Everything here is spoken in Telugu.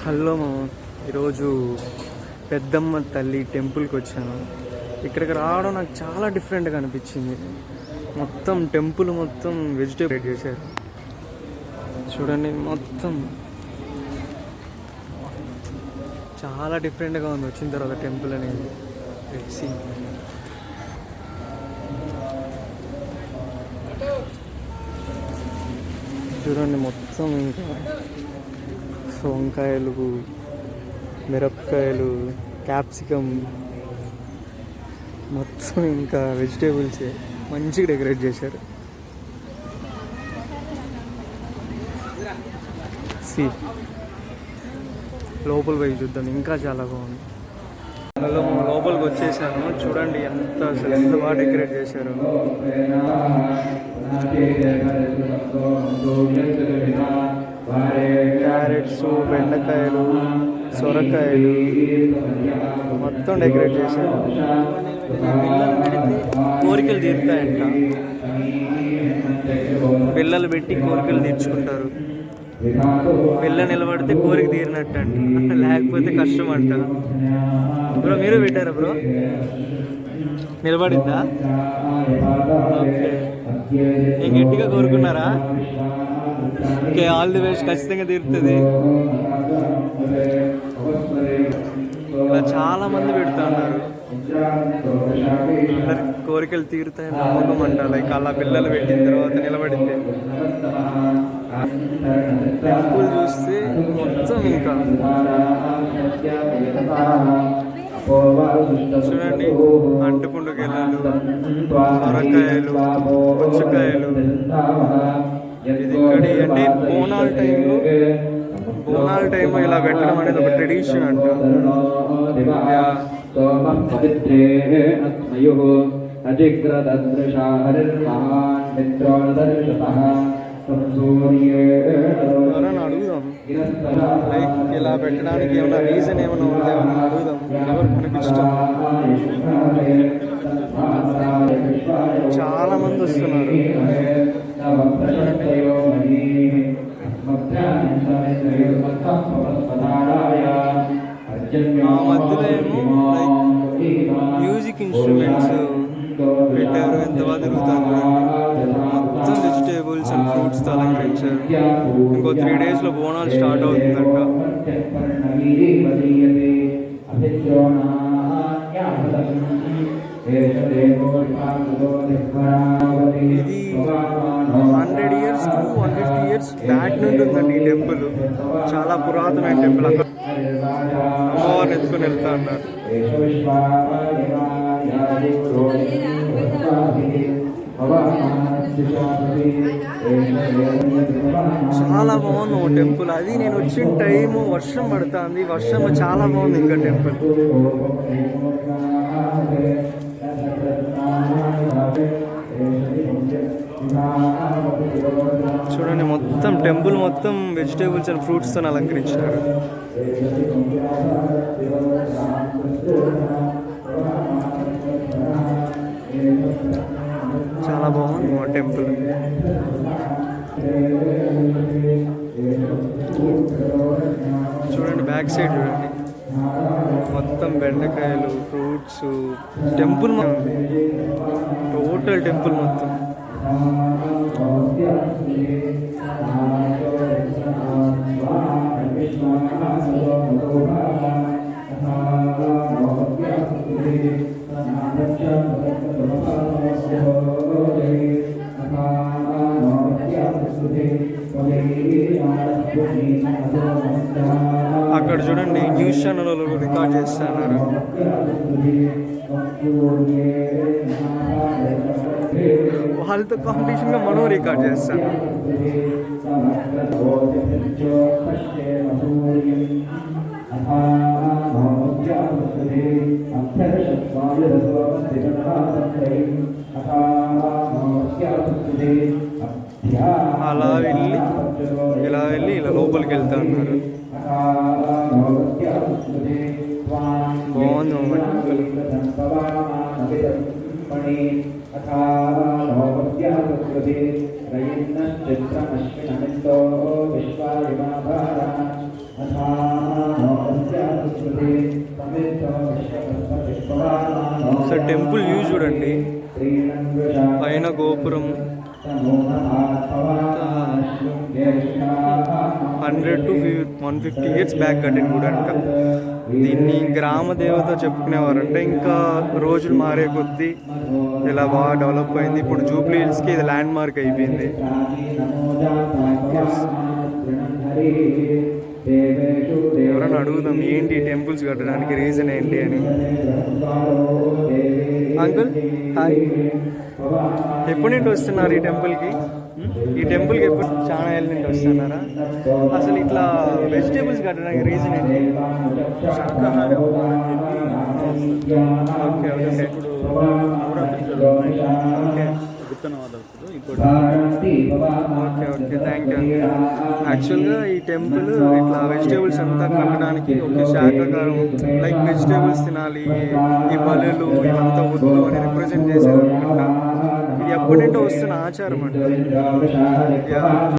హలో ఈరోజు పెద్దమ్మ తల్లి టెంపుల్కి వచ్చాను. ఇక్కడికి రావడం నాకు చాలా డిఫరెంట్గా అనిపించింది. మొత్తం టెంపుల్ మొత్తం వెజిటేబుల్ చేశారు. చూడండి, మొత్తం చాలా డిఫరెంట్గా ఉంది వచ్చిన తర్వాత టెంపుల్ అనేది. చూడండి, మొత్తం ఇంకా వంకాయలు, మిరపకాయలు, క్యాప్సికమ్, మొత్తం ఇంకా వెజిటేబుల్స్ మంచిగా డెకరేట్ చేశారు. లోపల పోయి చూద్దాం, ఇంకా చాలా బాగుంది. అందులో లోపలికి వచ్చేసాను. చూడండి అసలు ఎంత బాగా డెకరేట్ చేశారు. క్యారెట్స్, బెండకాయలు, సొరకాయలు మొత్తం డెకరేట్ చేశారు. పిల్లలు పెడితే కోరికలు తీరుతాయంట. పిల్లలు పెట్టి కోరికలు తీర్చుకుంటారు. పిల్ల నిలబడితే కోరిక తీరినట్టు అంట, లేకపోతే కష్టం అంట. బ్రో, మీరు పెట్టారా బ్రో? నిలబడిందా? ఓకే, నేను గట్టిగా కోరుకున్నారా? Okay, all the best. ఖచ్చితంగా తీరుతుంది. ఇలా చాలా మంది పెడతా ఉన్నారు. అందరి కోరికలు తీరుతాయని నమ్మకం అంట. లైక్ అలా పిల్లలు పెట్టిన తర్వాత నిలబడింది. టెంపుల్ చూస్తే మొత్తం ఇంకా చూడండి, అంటుకుండు గెలలు, సొరకాయలు, పుచ్చకాయలు. ఇది ఇక్కడి అంటే బోనాల టైంలో ఇలా పెట్టడం అనేది ఒక ట్రెడిషన్ అంట. ఎవరైనా అడుగుదాం, లైక్ ఇలా పెట్టడానికి ఏమైనా రీజన్ ఏమైనా ఉందేమని అడుగుదాం. ఎవరు కనిపించడం, చాలా మంది వస్తున్నారు. ఆ మధ్యలో ఏమో లైక్ మ్యూజిక్ ఇన్స్ట్రుమెంట్స్ పెట్టారు. ఎంత బాగా తిరుగుతారు. మొత్తం వెజిటేబుల్స్ అండ్ ఫ్రూట్స్తో అలంకరించారు. ఇంకో 3 daysలో బోనాలు స్టార్ట్ అవుతుందంట. ఇది 100 years to 150 years బ్యాక్ నుండి ఉందండి ఈ టెంపుల్. చాలా పురాతనమైన టెంపుల్. అక్కడ అమ్మవారిని ఎత్తుకొని వెళ్తా అన్నారు. చాలా బాగుంది ఓ టెంపుల్. అది నేను వచ్చిన టైము వర్షం పడుతుంది. వర్షం చాలా బాగుంది ఇంకా టెంపుల్. చూడండి, మొత్తం టెంపుల్ మొత్తం వెజిటేబుల్స్ అండ్ ఫ్రూట్స్తో అలంకరించారు. చాలా బాగుంది మా టెంపుల్. చూడండి, బ్యాక్ సైడ్ చూడండి, మొత్తం బెండకాయలు, ఫ్రూట్స్. టెంపుల్ టోటల్ టెంపుల్ మొత్తం. అక్కడ చూడండి, న్యూస్ ఛానల్ రికార్డ్ చేస్తున్నారు. వాళ్ళతో కాంపిటీషన్గా మనం రికార్డ్ చేస్తాం. అలా వెళ్ళి ఇలా లోపలికి వెళ్తా ఉన్నారు. బాగుంది रयिन्नश्चित्रमश्विनमिन्दो विश्वायुमाभारा ఒకసారి టెంపుల్ వ్యూ చూడండి, పైన గోపురం 100 to 150 years బ్యాక్ కట్టిన గుడి అంట. దీన్ని గ్రామ దేవత చెప్పుకునేవారంటే, ఇంకా రోజులు మారే కొద్దీ ఇలా బాగా డెవలప్ అయింది. ఇప్పుడు జూబ్లీ హిల్స్కి ఇది ల్యాండ్ మార్క్ అయిపోయింది. ఎవరైనా అడుగుదాం ఏంటి టెంపుల్స్ కట్టడానికి రీజన్ ఏంటి అని. అంకుల్ హాయ్, ఎప్పటి నుండి వస్తున్నారు ఈ టెంపుల్కి? ఈ టెంపుల్కి ఎప్పుడు చాలా ఏళ్ళ నుండి వస్తున్నారా? అసలు ఇట్లా వెజిటేబుల్స్ కట్టడానికి రీజన్ ఏంటి? Okay okay okay okay okay thank you. యాక్చువల్గా ఈ టెంపుల్ ఇట్లా వెజిటేబుల్స్ అంతా కట్టడానికి ఒక శాకాహారం, లైక్ వెజిటేబుల్స్ తినాలి, ఈ బలులు ఇదంతా వద్దు అని రిప్రజెంట్ చేసేది అనమాట. ఇది ఎప్పటి నుండో వస్తున్న ఆచారం అంట.